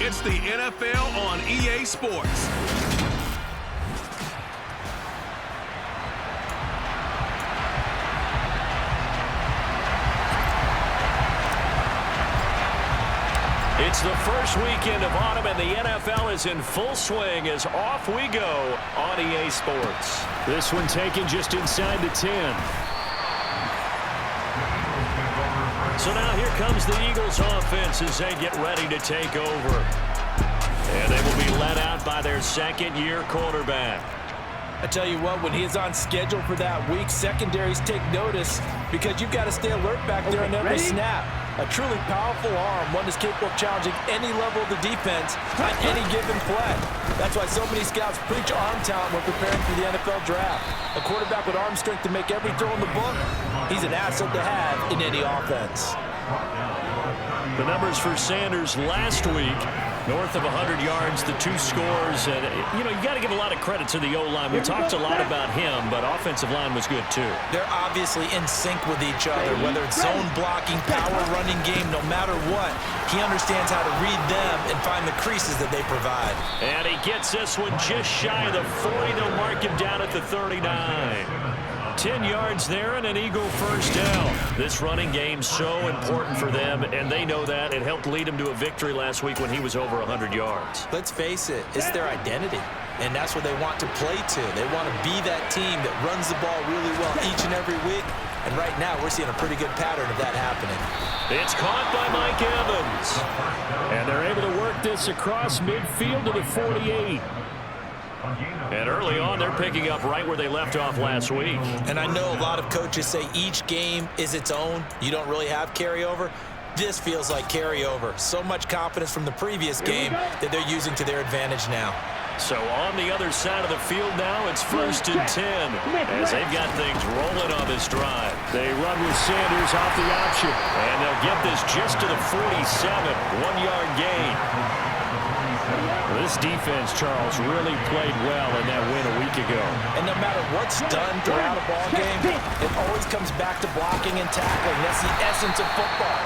It's the NFL on EA Sports. It's the first weekend of autumn, and the NFL is in full swing as off we go on EA Sports. This one taken just inside the 10. So now here comes the Eagles offense as they get ready to take over. And they will be led out by their second-year quarterback. I tell you what, when he is on schedule for that week, secondaries take notice because you've got to stay alert back there on every snap. A truly powerful arm, one is capable of challenging any level of the defense on any given play. That's why so many scouts preach arm talent when preparing for the NFL draft. A quarterback with arm strength to make every throw in the book, he's an asset to have in any offense. The numbers for Sanders last week, north of 100 yards, the 2 scores. And, you got to give a lot of credit to the O-line. We talked a lot about him, but offensive line was good, too. They're obviously in sync with each other, whether it's zone blocking, power running game, no matter what. He understands how to read them and find the creases that they provide. And he gets this one just shy of the 40. They'll mark him down at the 39. 10 yards there and an Eagle first down. This running game so important for them, and they know that. It helped lead them to a victory last week when he was over 100 yards. Let's face it, it's their identity, and that's what they want to play to. They want to be that team that runs the ball really well each and every week, and right now we're seeing a pretty good pattern of that happening. It's caught by Mike Evans. And they're able to work this across midfield to the 48. And early on, they're picking up right where they left off last week. And I know a lot of coaches say each game is its own. You don't really have carryover. This feels like carryover. So much confidence from the previous game that they're using to their advantage now. So on the other side of the field now, it's 1st and 10 as they've got things rolling on this drive. They run with Sanders off the option. And they'll get this just to the 47, 1-yard gain. This defense, Charles, really played well in that win a week ago. And no matter what's done throughout a ball game, it always comes back to blocking and tackling. That's the essence of football.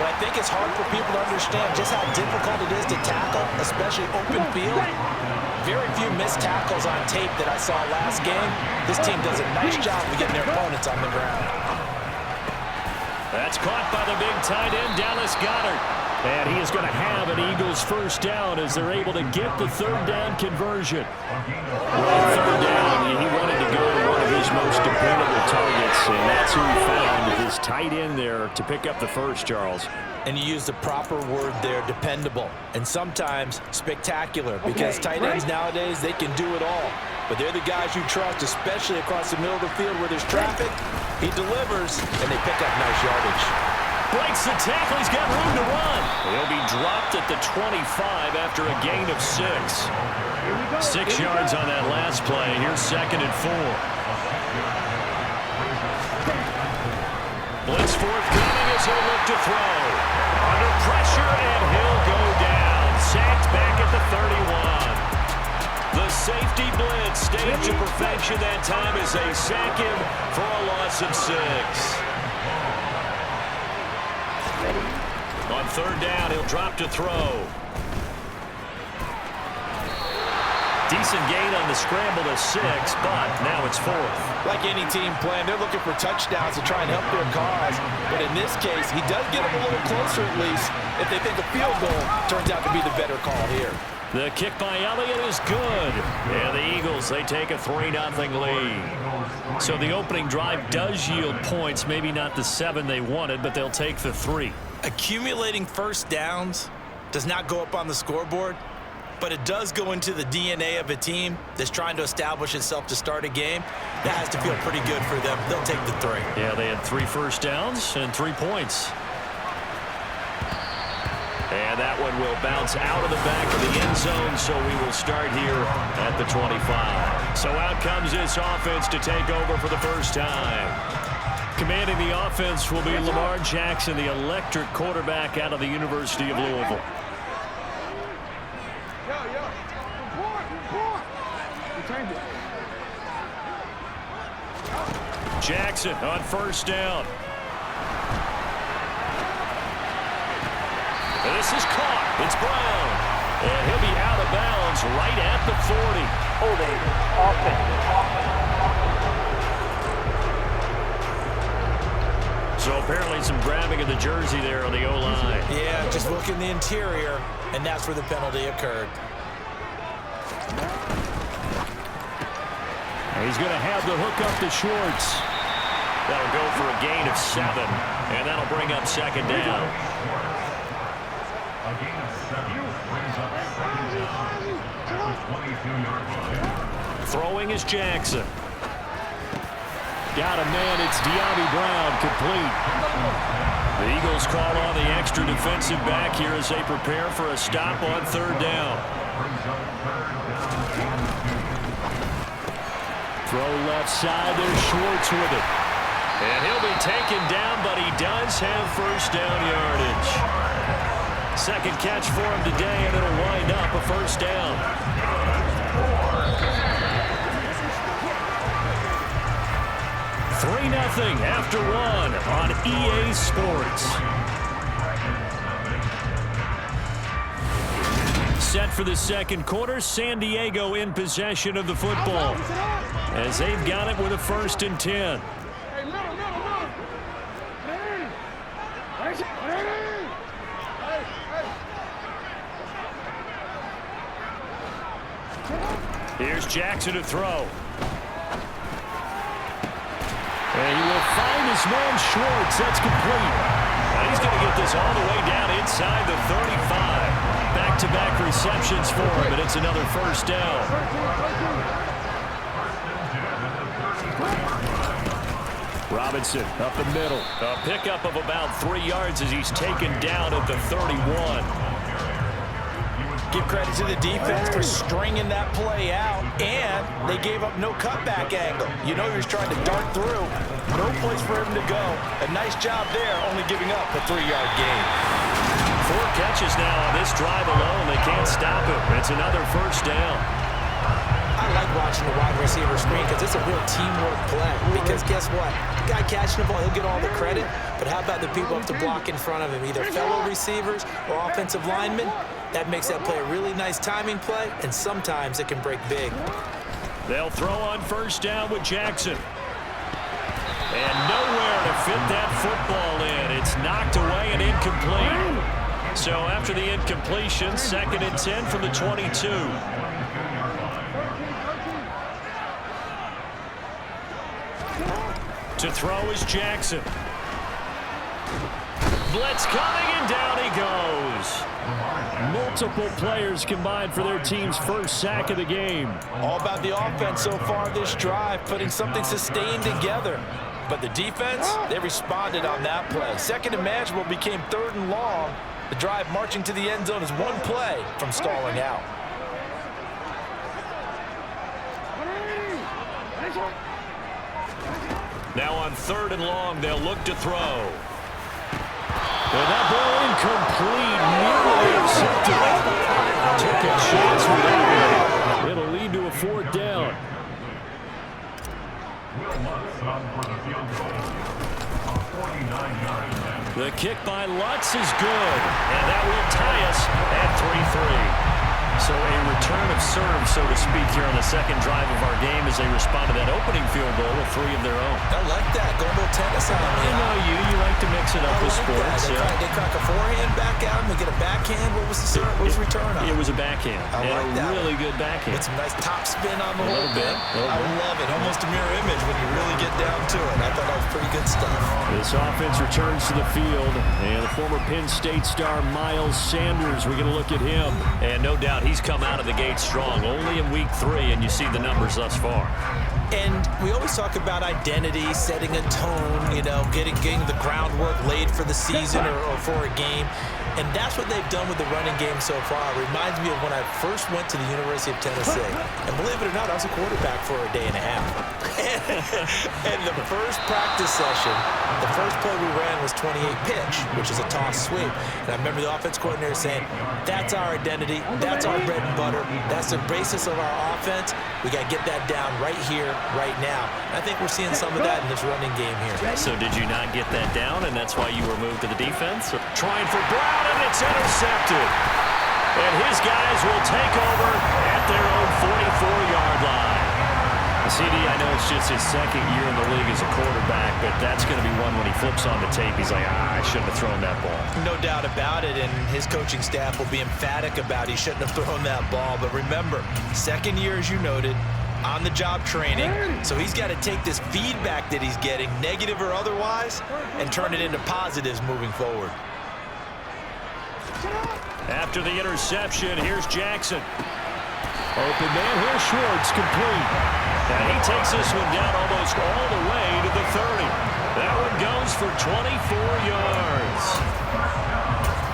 But I think it's hard for people to understand just how difficult it is to tackle, especially open field. Very few missed tackles on tape that I saw last game. This team does a nice job of getting their opponents on the ground. That's caught by the big tight end, Dallas Goedert. And he is going to have an Eagles first down as they're able to get the 3rd down conversion. Well, 3rd down, he wanted to go to one of his most dependable targets, and that's who he found with his tight end there to pick up the first, Charles. And you use the proper word there, dependable, and sometimes spectacular, because tight ends nowadays, they can do it all. But they're the guys you trust, especially across the middle of the field where there's traffic. He delivers, and they pick up nice yardage. Breaks the tackle. He's got room to run. He'll be dropped at the 25 after a gain of 6. 6 yards on that last play. Here's 2nd and 4. Blitz forthcoming as he'll look to throw. Under pressure, and he'll go down. Sacked back at the 31. The safety blitz staged to perfection that time as they sack him for a loss of 6. On 3rd down, he'll drop to throw. Decent gain on the scramble to 6, but now it's 4th. Like any team playing, they're looking for touchdowns to try and help their cause. But in this case, he does get them a little closer at least if they think a field goal turns out to be the better call here. The kick by Elliott is good. And the Eagles, they take a 3-0 lead. So the opening drive does yield points, maybe not the 7 they wanted, but they'll take the 3. Accumulating first downs does not go up on the scoreboard, but it does go into the DNA of a team that's trying to establish itself to start a game. That has to feel pretty good for them. They'll take the 3. Yeah, they had 3 first downs and 3 points. And that one will bounce out of the back of the end zone, so we will start here at the 25. So out comes this offense to take over for the first time. Commanding the offense will be Lamar Jackson, the electric quarterback out of the University of Louisville. Jackson on first down. This is caught. It's Brown. And he'll be out of bounds right at the 40. Holding offense. So apparently some grabbing of the jersey there on the O-line. Yeah, just look in the interior, and that's where the penalty occurred. He's going to have the hook up to Schwartz. That'll go for a gain of 7, and that'll bring up second down. Throwing is Jackson. Got a man, it's De'Ami Brown, complete. The Eagles call on the extra defensive back here as they prepare for a stop on third down. Throw left side, there's Schwartz with it. And he'll be taken down, but he does have first down yardage. Second catch for him today, and it'll wind up a first down. 3-0 after 1 on EA Sports. Set for the second quarter, San Diego in possession of the football as they've got it with a 1st and 10. Here's Jackson to throw. And he will find his man Schwartz. That's complete. And he's going to get this all the way down inside the 35. Back-to-back receptions for him, and it's another first down. Robinson up the middle. A pickup of about 3 yards as he's taken down at the 31. Give credit to the defense for stringing that play out, and they gave up no cutback angle. You know he was trying to dart through. No place for him to go. A nice job there, only giving up a 3-yard gain. 4 catches now on this drive alone. They can't stop him. It's another first down. I like watching the wide receiver screen because it's a real teamwork play. Because guess what? The guy catching the ball, he'll get all the credit. But how about the people up to block in front of him, either fellow receivers or offensive linemen? That makes that play a really nice timing play, and sometimes it can break big. They'll throw on first down with Jackson. And nowhere to fit that football in. It's knocked away and incomplete. So after the incompletion, 2nd and 10 from the 22. To throw is Jackson. Blitz coming, and down he goes. Multiple players combined for their team's first sack of the game. All about the offense so far this drive, putting something sustained together. But the defense, they responded on that play. 2nd and manageable became 3rd and long. The drive marching to the end zone is 1 play from stalling out. Now on 3rd and long, they'll look to throw. And that ball incomplete, nearly intercepted. Took a chance with that one. It'll lead to a 4th down. The kick by Lutz is good, and that will tie us at 3-3. So a return of serve, so to speak, here on the second drive of our game as they respond to that opening field goal with 3 of their own. I like that. Go a little tennis on me. I know you like to mix it up with sports. They crack a forehand back out, and they get a backhand. What was the serve? What was the return on? It was a backhand. I like and that. A really good backhand. With some nice top spin on the whole bit. I love it. Almost a mirror image when you really get down to it. I thought that was pretty good stuff. This offense returns to the field, and the former Penn State star Miles Sanders, we're going to look at him. And no doubt he's come out of the gate strong, only in week 3, and you see the numbers thus far. And we always talk about identity, setting a tone, you know, getting the groundwork laid for the season or for a game. And that's what they've done with the running game so far. It reminds me of when I first went to the University of Tennessee. And believe it or not, I was a quarterback for a day and a half. And the first practice session, the first play we ran was 28 pitch, which is a toss sweep. And I remember the offense coordinator saying, that's our identity, that's our bread and butter, that's the basis of our offense. We got to get that down right here, right now. And I think we're seeing some of that in this running game here. So did you not get that down, and that's why you were moved to the defense? Trying for Brown, and it's intercepted. And his guys will take over at their own 44-yard line. CD, I know it's just his second year in the league as a quarterback, but that's going to be one when he flips on the tape. He's like, I shouldn't have thrown that ball. No doubt about it, and his coaching staff will be emphatic about he shouldn't have thrown that ball. But remember, second year, as you noted, on-the-job training, so he's got to take this feedback that he's getting, negative or otherwise, and turn it into positives moving forward. After the interception, here's Jackson. Open man, here's Schwartz, complete. And he takes this one down almost all the way to the 30. That one goes for 24 yards.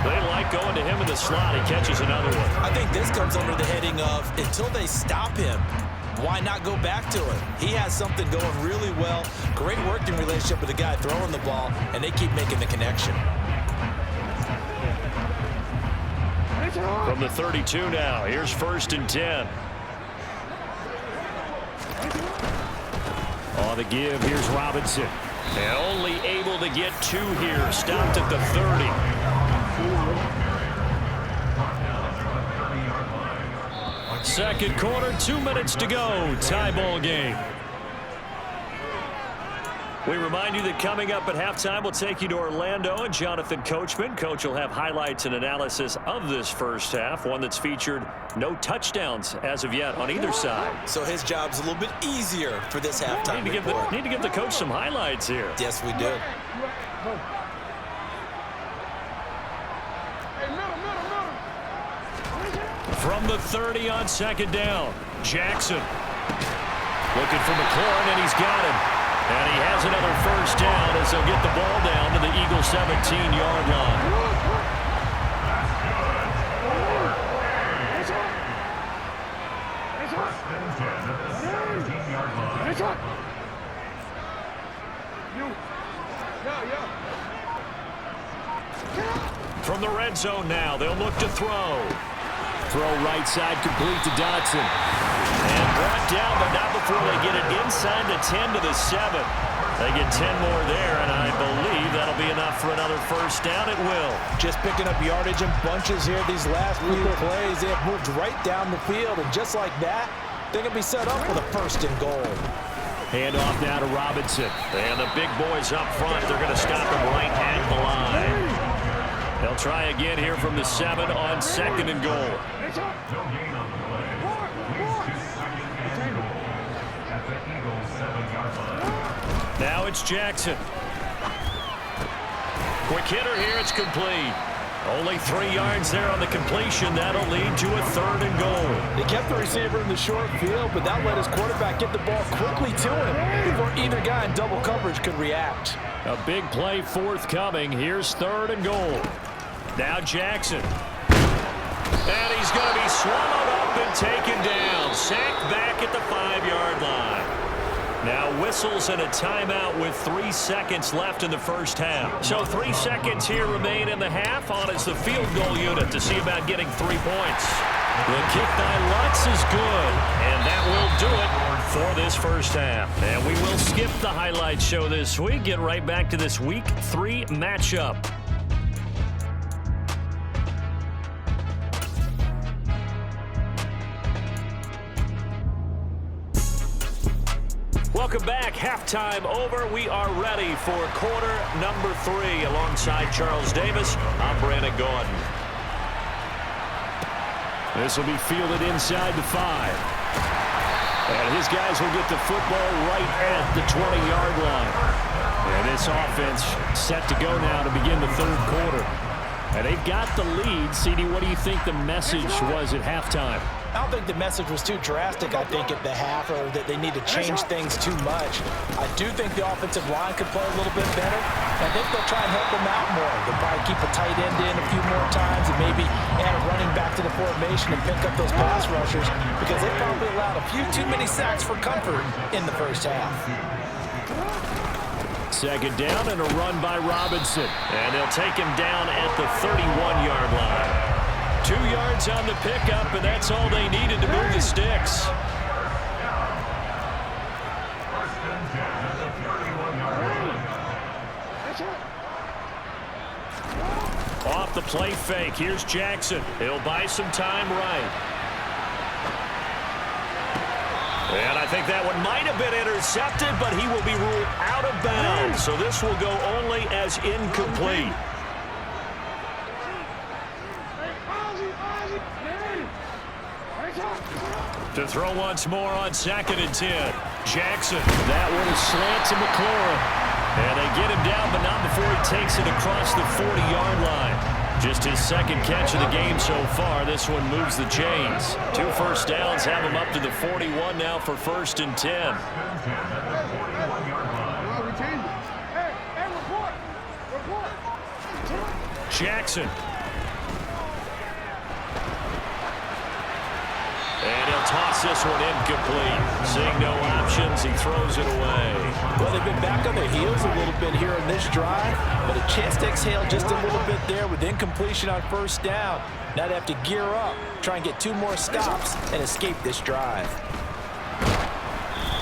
They like going to him in the slot. He catches another one. I think this comes under the heading of, until they stop him, why not go back to it? He has something going really well. Great working relationship with the guy throwing the ball, and they keep making the connection. From the 32 now, here's 1st and 10. On the give, here's Robinson. And only able to get 2 here. Stopped at the 30. Second quarter, 2 minutes to go. Tie ball game. We remind you that coming up at halftime, we'll take you to Orlando and Jonathan Coachman. Coach will have highlights and analysis of this first half, one that's featured no touchdowns as of yet on either side. So his job's a little bit easier for this halftime report. Need to give the coach some highlights here. Yes, we do. From the 30 on 2nd down, Jackson looking for McLaurin, and he's got him. And he has another 1st down as they'll get the ball down to the Eagles' 17-yard line. From the red zone now, they'll look to throw. Throw right side, complete to Dotson. And brought down, but not before they get it inside the 10 to the 7. They get 10 more there, and I believe that'll be enough for another 1st down. It will. Just picking up yardage in bunches here these last few plays. They have moved right down the field, and just like that, they're going to be set up for the 1st and goal. Hand off now to Robinson. And the big boys up front, they're going to stop him right at the line. They'll try again here from the 7 on 2nd and goal. Now it's Jackson. Quick hitter here, it's complete. Only 3 yards there on the completion. That'll lead to a 3rd and goal. They kept the receiver in the short field, but that let his quarterback get the ball quickly to him before either guy in double coverage could react. A big play forthcoming. Here's 3rd and goal. Now Jackson. And he's going to be swallowed up and taken down. Sacked back at the 5-yard line. Now whistles and a timeout with 3 seconds left in the first half. So 3 seconds here remain in the half. On is the field goal unit to see about getting 3 points. The kick by Lutz is good, and that will do it for this first half. And we will skip the highlight show this week. Get right back to this Week 3 matchup. Welcome back. Halftime over. We are ready for quarter number 3 alongside Charles Davis. I'm Brandon Gordon. This will be fielded inside the 5. And his guys will get the football right at the 20-yard line. And this offense set to go now to begin the 3rd quarter. And they've got the lead. CD, what do you think the message was at halftime? I don't think the message was too drastic, I think, at the half, or that they need to change things too much. I do think the offensive line could play a little bit better. I think they'll try and help them out more. They'll probably keep a tight end in a few more times and maybe add a running back to the formation and pick up those pass rushers, because they probably allowed a few too many sacks for comfort in the first half. 2nd down and a run by Robinson. And they'll take him down at the 31-yard line. 2 yards on the pickup, and that's all they needed to move the sticks. Off the play fake. Here's Jackson. He'll buy some time right. And I think that one might have been intercepted, but he will be ruled out of bounds. So this will go only as incomplete. To throw once more on 2nd and 10. Jackson. That one is slant to McLaurin. And they get him down, but not before he takes it across the 40-yard line. Just his 2nd catch of the game so far. This one moves the chains. 2 first downs have him up to the 41 now for 1st and 10. Jackson. And he'll toss this one incomplete. Seeing no options, he throws it away. Well, they've been back on their heels a little bit here in this drive, but a chance to exhale just a little bit there with incompletion on 1st down. Now they have to gear up, try and get 2 more stops, and escape this drive.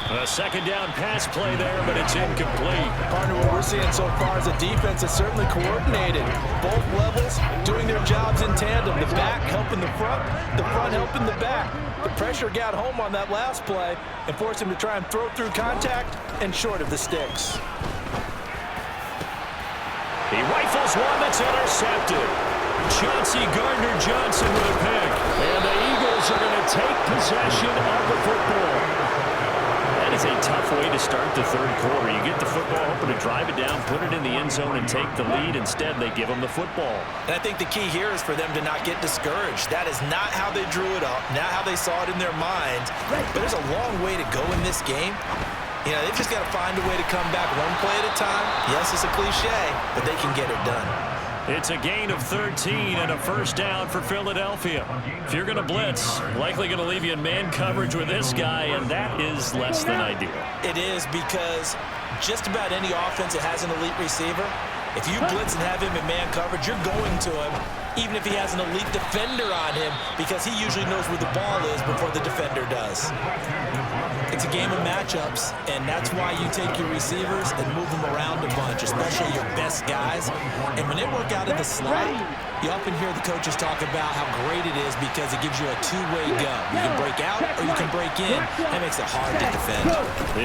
A 2nd down pass play there, but it's incomplete. Partner, what we're seeing so far is a defense that's certainly coordinated. Both levels doing their jobs in tandem. The back helping the front helping the back. The pressure got home on that last play and forced him to try and throw through contact and short of the sticks. He rifles one that's intercepted. Chauncey Gardner-Johnson with a pick. And the Eagles are going to take possession of the football. That is a tough way to start the 3rd quarter. You get the football, hoping to drive it down, put it in the end zone, and take the lead. Instead, they give them the football. And I think the key here is for them to not get discouraged. That is not how they drew it up, not how they saw it in their minds. But there's a long way to go in this game. You know, they've just got to find a way to come back one play at a time. Yes, it's a cliche, but they can get it done. It's a gain of 13 and a 1st down for Philadelphia. If you're going to blitz, likely going to leave you in man coverage with this guy, and that is less than ideal. It is, because just about any offense that has an elite receiver, if you blitz and have him in man coverage, you're going to him, even if he has an elite defender on him, because he usually knows where the ball is before the defender does. It's a game of matchups, and that's why you take your receivers and move them around a bunch, especially your best guys. And when they work out of the slot, you often hear the coaches talk about how great it is because it gives you a 2-way go. You can break out or you can break in. That makes it hard to defend.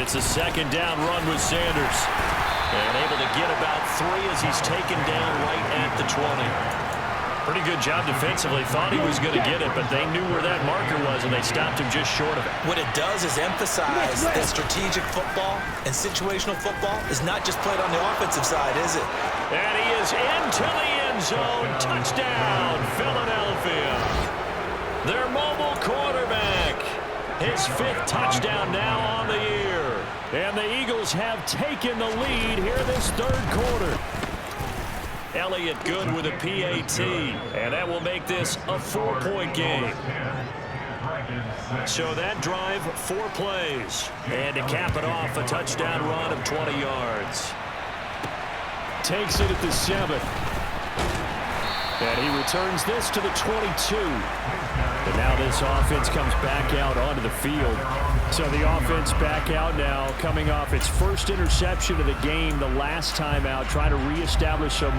It's a 2nd down run with Sanders. And able to get about 3 as he's taken down right at the 20. Pretty good job defensively. Thought he was going to get it, but they knew where that marker was, and they stopped him just short of it. What it does is emphasize that strategic football and situational football is not just played on the offensive side, is it? And he is into the end zone. Touchdown, Philadelphia. Their mobile quarterback. His 5th touchdown now on the year. And the Eagles have taken the lead here this 3rd quarter. Elliott good with a PAT, and that will make this a 4-point game. So that drive, 4 plays. And to cap it off, a touchdown run of 20 yards. Takes it at the 7. And he returns this to the 22. And now this offense comes back out onto the field. So the offense back out now, coming off its 1st interception of the game the last time out, trying to reestablish some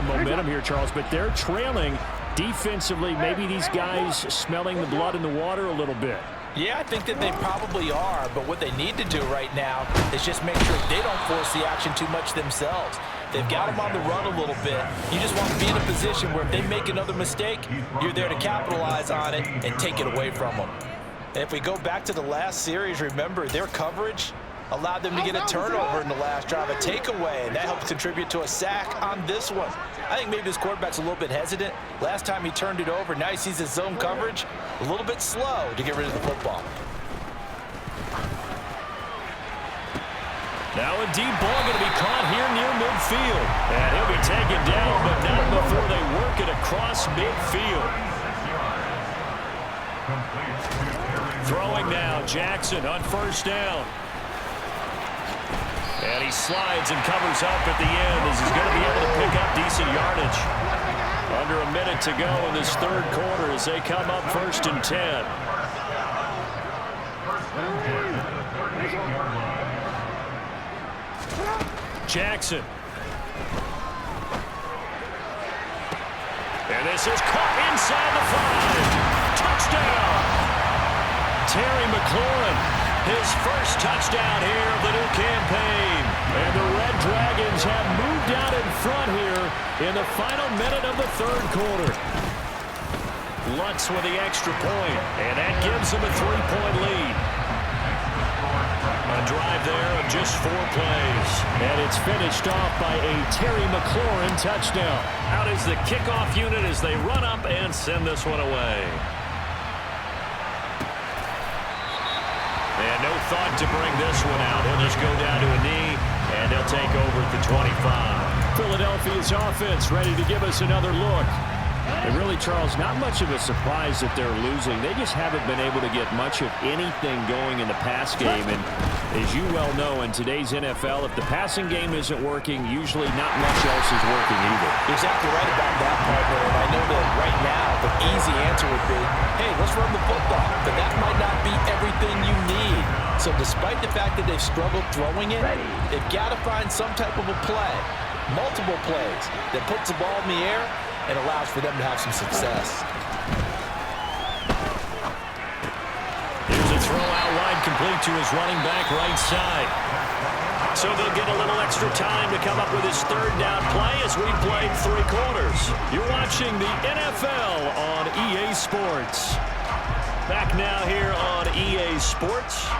momentum here, Charles. But they're trailing defensively. Maybe these guys smelling the blood in the water a little bit. Yeah, I think that they probably are, but what they need to do right now is just make sure they don't force the action too much themselves. They've got them on the run a little bit. You just want to be in a position where if they make another mistake, you're there to capitalize on it and take it away from them. And if we go back to the last series, remember, their coverage allowed them to get a turnover in the last drive, a takeaway, and that helped contribute to a sack on this one. I think maybe this quarterback's a little bit hesitant. Last time he turned it over, now he sees his zone coverage a little bit slow to get rid of the football. Now a deep ball going to be caught here near midfield. And he'll be taken down, but not before they work it across midfield. Throwing now, Jackson on 1st down. And he slides and covers up at the end as he's going to be able to pick up decent yardage. Under a minute to go in this 3rd quarter as they come up 1st and 10. Jackson. And this is caught inside the 5. Touchdown! Terry McLaurin, his first touchdown here of the new campaign. And the Red Dragons have moved out in front here in the final minute of the third quarter. Lutz with the extra point, and that gives them a 3-point lead. A drive there of just 4 plays. And it's finished off by a Terry McLaurin touchdown. Out is the kickoff unit as they run up and send this one away. And no thought to bring this one out. He'll just go down to a knee, and they'll take over at the 25. Philadelphia's offense ready to give us another look. And really, Charles, not much of a surprise that they're losing. They just haven't been able to get much of anything going in the pass game. And as you well know, in today's NFL, if the passing game isn't working, usually not much else is working either. You're exactly right about that, partner. And I know that right now the easy answer would be, hey, let's run the football. But that might not be everything you need. So despite the fact that they've struggled throwing it, they've got to find some type of a play, multiple plays, that puts the ball in the air and allows for them to have some success. Here's a throw out wide, complete to his running back right side. So they'll get a little extra time to come up with his third down play as we played 3 quarters. You're watching the NFL on EA Sports. Back now here on EA Sports.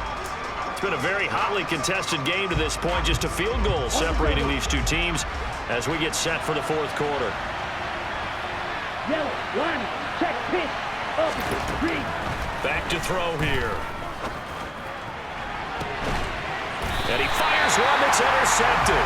It's been a very hotly contested game to this point. Just a field goal separating these two teams as we get set for the 4th quarter. Yellow, line, check, pitch, up, green. Back to throw here. And he fires one that's intercepted.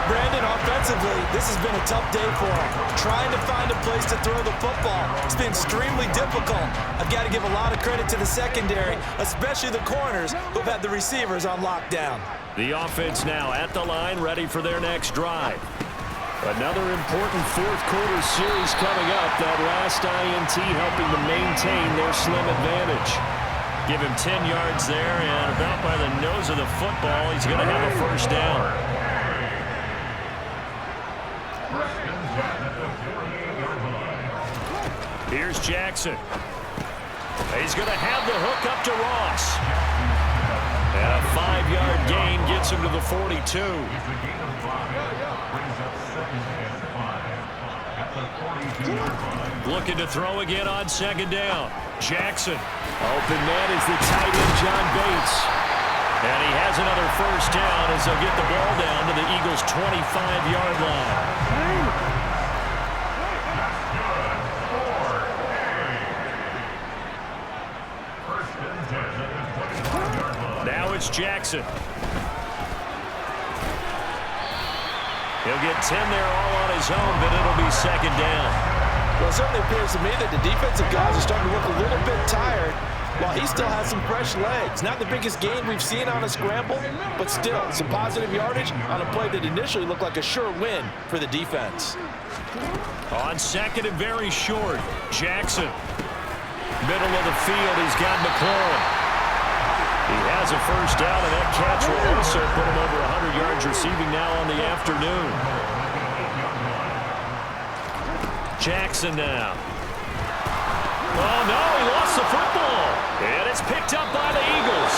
Brandon, offensively, this has been a tough day for him. Trying to find a place to throw the football. It's been extremely difficult. I've got to give a lot of credit to the secondary, especially the corners who've had the receivers on lockdown. The offense now at the line, ready for their next drive. Another important 4th quarter series coming up. That last INT helping to maintain their slim advantage. Give him 10 yards there, and about by the nose of the football, he's going to have a first down. Here's Jackson. He's going to have the hook up to Ross. And a 5-yard gain gets him to the 42. Looking to throw again on 2nd down. Jackson. Open man is the tight end, John Bates. And he has another first down as they'll get the ball down to the Eagles' 25-yard line. Now it's Jackson. He'll get 10 there all on his own, but it'll be 2nd down. Well, it certainly appears to me that the defensive guys are starting to look a little bit tired while he still has some fresh legs. Not the biggest gain we've seen on a scramble, but still some positive yardage on a play that initially looked like a sure win for the defense. On 2nd and very short, Jackson. Middle of the field, he's got McLaurin. He has a first down, and that catch will also put him over 100 yards receiving now on the afternoon. Jackson now. Oh, no, he lost the football. And it's picked up by the Eagles.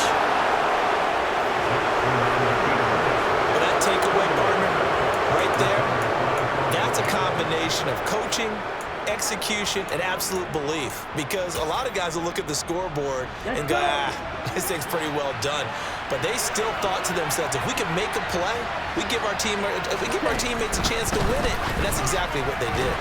Well, that takeaway, partner, right there, that's a combination of coaching, execution, and absolute belief. Because a lot of guys will look at the scoreboard and go, this thing's pretty well done. But they still thought to themselves, if we can make a play, we give our teammates a chance to win it. And that's exactly what they did.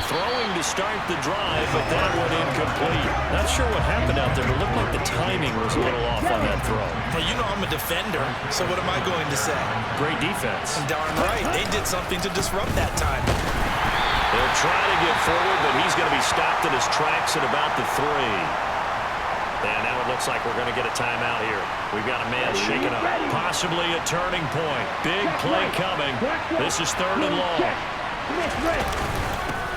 Throwing to start the drive, but that one incomplete. Not sure what happened out there, but it looked like the timing was a little off on that throw. Well, you know I'm a defender, so what am I going to say? Great defense. Darn right. They did something to disrupt that time. They'll try to get forward, but he's going to be stopped in his tracks at about the 3. And now it looks like we're going to get a timeout here. We've got a man shaken up. Possibly a turning point. Big play coming. This is 3rd and long.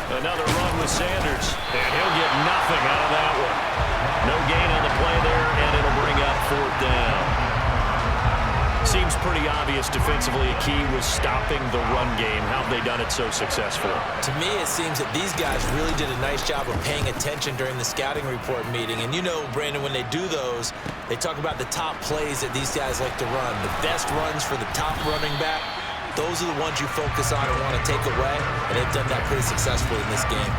Another run with Sanders. And he'll get nothing out of that one. No gain on the play there, and it'll bring up 4th down. seems pretty obvious defensively. A key was stopping the run game. How have they done it so successfully? To me, it seems that these guys really did a nice job of paying attention during the scouting report meeting. And you know, Brandon, when they do those, they talk about the top plays that these guys like to run. The best runs for the top running back, those are the ones you focus on and want to take away. And they've done that pretty successfully in this game.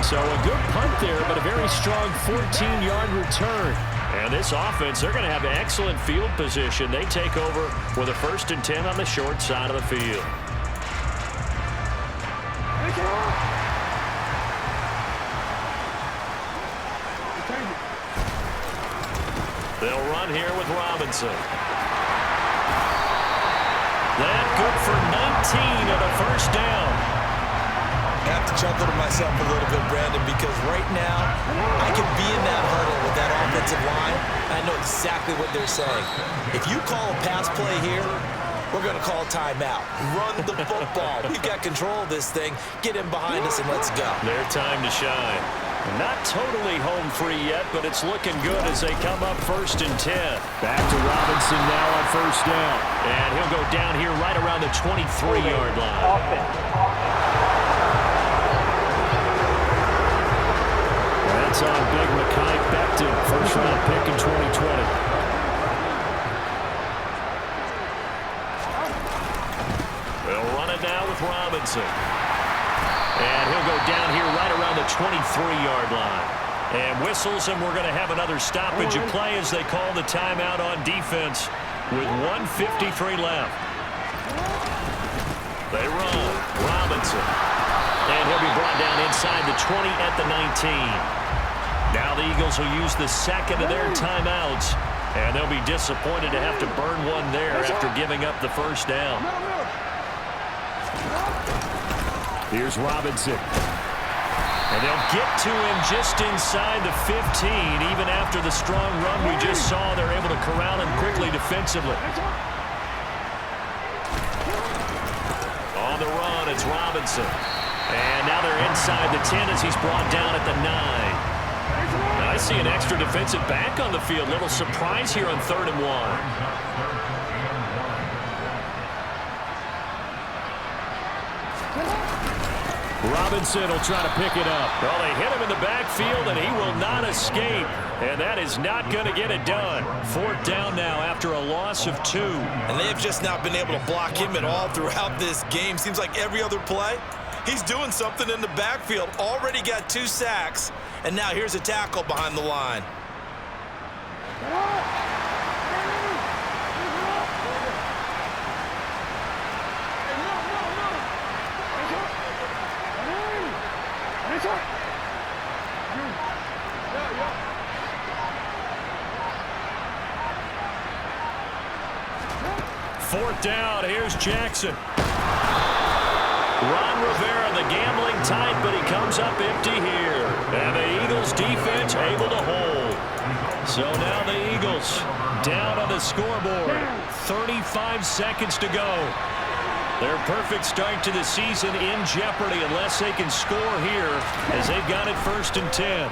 So a good punt there, but a very strong 14-yard return. And this offense, they're going to have excellent field position. They take over with a 1st and 10 on the short side of the field. They'll run here with Robinson. That good for 19 and a 1st down. I have to chuckle to myself a little bit, Brandon, because right now I can be in that huddle with that offensive line. I know exactly what they're saying. If you call a pass play here, we're going to call a timeout. Run the football. We've got control of this thing. Get in behind us and let's go. Their time to shine. Not totally home free yet, but it's looking good as they come up 1st and 10. Back to Robinson now on 1st down. And he'll go down here right around the 23-yard line. That's on Big Mekhi Becton, 1st-round pick in 2020. They'll run it now with Robinson. And he'll go down here right around the 23-yard line. And whistles, and we're going to have another stoppage of play as they call the timeout on defense with 1:53 left. They run. Robinson. And he'll be brought down inside the 20 at the 19. Now the Eagles will use the 2nd of their timeouts, and they'll be disappointed to have to burn one there after giving up the 1st down. Here's Robinson. And they'll get to him just inside the 15. Even after the strong run we just saw, they're able to corral him quickly defensively. On the run, it's Robinson. And now they're inside the 10 as he's brought down at the 9. I see an extra defensive back on the field. Little surprise here on 3rd and 1. Robinson will try to pick it up. Well, they hit him in the backfield, and he will not escape. And that is not going to get it done. 4th down now after a loss of 2. And they have just not been able to block him at all throughout this game. Seems like every other play, he's doing something in the backfield. Already got 2 sacks. And now here's a tackle behind the line. Fourth down, here's Jackson. Ron Rivera, the gambling type, but he comes up empty here. And the Eagles defense able to hold. So now the Eagles down on the scoreboard. 35 seconds to go. Their perfect start to the season in jeopardy unless they can score here as they've got it 1st and 10.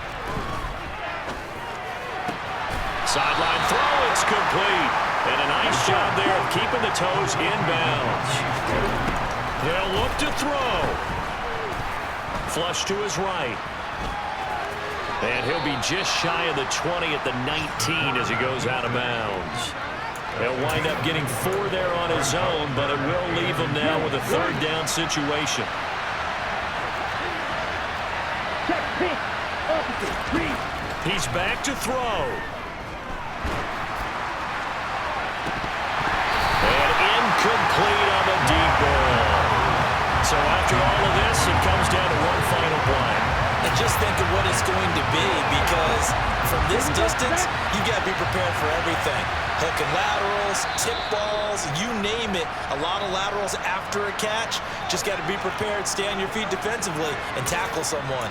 Sideline throw, it's complete. And a nice job there of keeping the toes inbounds. They'll look to throw. Flush to his right. And he'll be just shy of the 20 at the 19 as he goes out of bounds. He'll wind up getting 4 there on his own, but it will leave him now with a 3rd down situation. He's back to throw. And incomplete on the deep ball. So after all of this, it comes down to one final play. And just think of what it's going to be, because from this distance, you got to be prepared for everything. Hook and laterals, tip balls, you name it. A lot of laterals after a catch. Just got to be prepared, stay on your feet defensively, and tackle someone.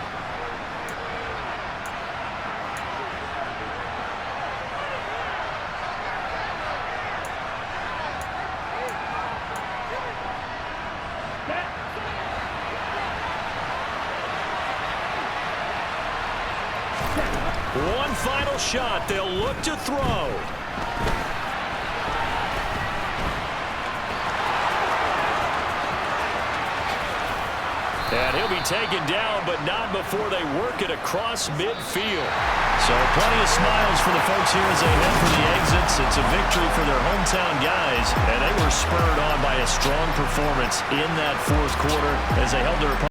One final shot. They'll look to throw. And he'll be taken down, but not before they work it across midfield. So plenty of smiles for the folks here as they head for the exits. It's a victory for their hometown guys, and they were spurred on by a strong performance in that fourth quarter as they held their opponent